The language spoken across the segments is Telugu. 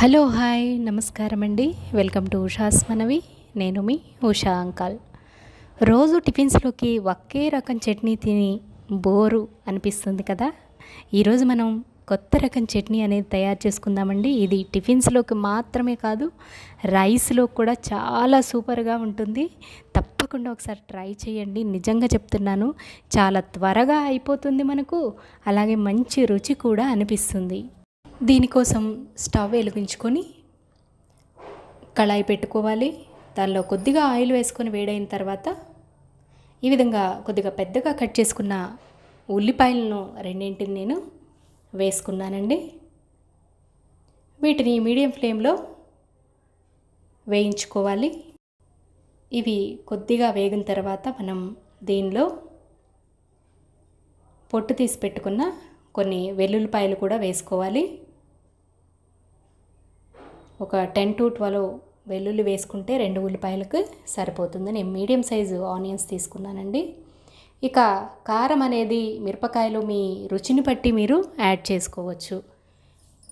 హలో హాయ్ నమస్కారం అండి. వెల్కమ్ టు ఉషాస్ మనవి. నేను మీ ఉషా అంకల్. రోజు టిఫిన్స్లోకి ఒకే రకం చట్నీ తిని బోరు అనిపిస్తుంది కదా. ఈరోజు మనం కొత్త రకం చట్నీ అనేది తయారు చేసుకుందామండి. ఇది టిఫిన్స్లోకి మాత్రమే కాదు, రైస్లో కూడా చాలా సూపర్గా ఉంటుంది. తప్పకుండా ఒకసారి ట్రై చేయండి. నిజంగా చెప్తున్నాను, చాలా త్వరగా అయిపోతుంది మనకు, అలాగే మంచి రుచి కూడా అనిపిస్తుంది. దీనికోసం స్టవ్ వెలిగించుకొని కళాయి పెట్టుకోవాలి. దానిలో కొద్దిగా ఆయిల్ వేసుకొని వేడైన తర్వాత ఈ విధంగా కొద్దిగా పెద్దగా కట్ చేసుకున్న ఉల్లిపాయలను రెండింటిని నేను వేసుకున్నానండి. వీటిని మీడియం ఫ్లేమ్లో వేయించుకోవాలి. ఇవి కొద్దిగా వేగిన తర్వాత మనం దీనిలో పొట్టు తీసి పెట్టుకున్న కొన్ని వెల్లుల్లిపాయలు కూడా వేసుకోవాలి. ఒక 10 to 12 వెల్లుల్లి వేసుకుంటే 2 ఉల్లిపాయలకు సరిపోతుంది. నేను మీడియం సైజు ఆనియన్స్ తీసుకున్నానండి. ఇక కారం అనేది మిరపకాయలు మీ రుచిని బట్టి మీరు యాడ్ చేసుకోవచ్చు.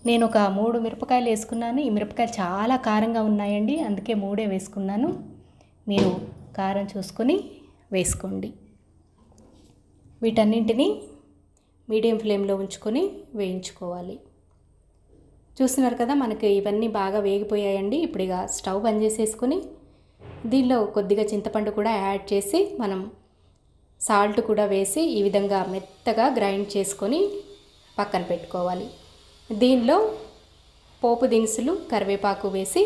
నేను ఒక 3 మిరపకాయలు వేసుకున్నాను. ఈ మిరపకాయలు చాలా కారంగా ఉన్నాయండి, అందుకే 3 వేసుకున్నాను. మీరు కారం చూసుకొని వేసుకోండి. వీటన్నింటినీ మీడియం ఫ్లేమ్లో ఉంచుకొని వేయించుకోవాలి. చూస్తున్నారు కదా, మనకి ఇవన్నీ బాగా వేగిపోయాయండి. ఇప్పుడు ఇక స్టవ్ బంద్ చేసేసుకొని దీనిలో కొద్దిగా చింతపండు కూడా యాడ్ చేసి మనం సాల్ట్ కూడా వేసి ఈ విధంగా మెత్తగా గ్రైండ్ చేసుకొని పక్కన పెట్టుకోవాలి. దీనిలో పోపు దినుసులు, కరివేపాకు వేసి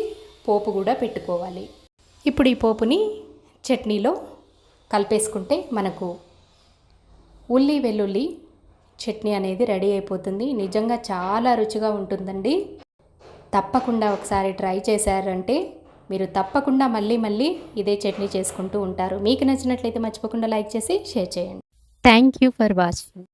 పోపు కూడా పెట్టుకోవాలి. ఇప్పుడు ఈ పోపుని చట్నీలో కలిపేసుకుంటే మనకు ఉల్లి వెల్లుల్లి చట్నీ అనేది రెడీ అయిపోతుంది. నిజంగా చాలా రుచిగా ఉంటుందండి. తప్పకుండా ఒకసారి ట్రై చేశారంటే మీరు తప్పకుండా మళ్ళీ ఇదే చట్నీ చేసుకుంటూ ఉంటారు. మీకు నచ్చినట్లయితే మర్చిపోకుండా లైక్ చేసి షేర్ చేయండి. Thank you for watching.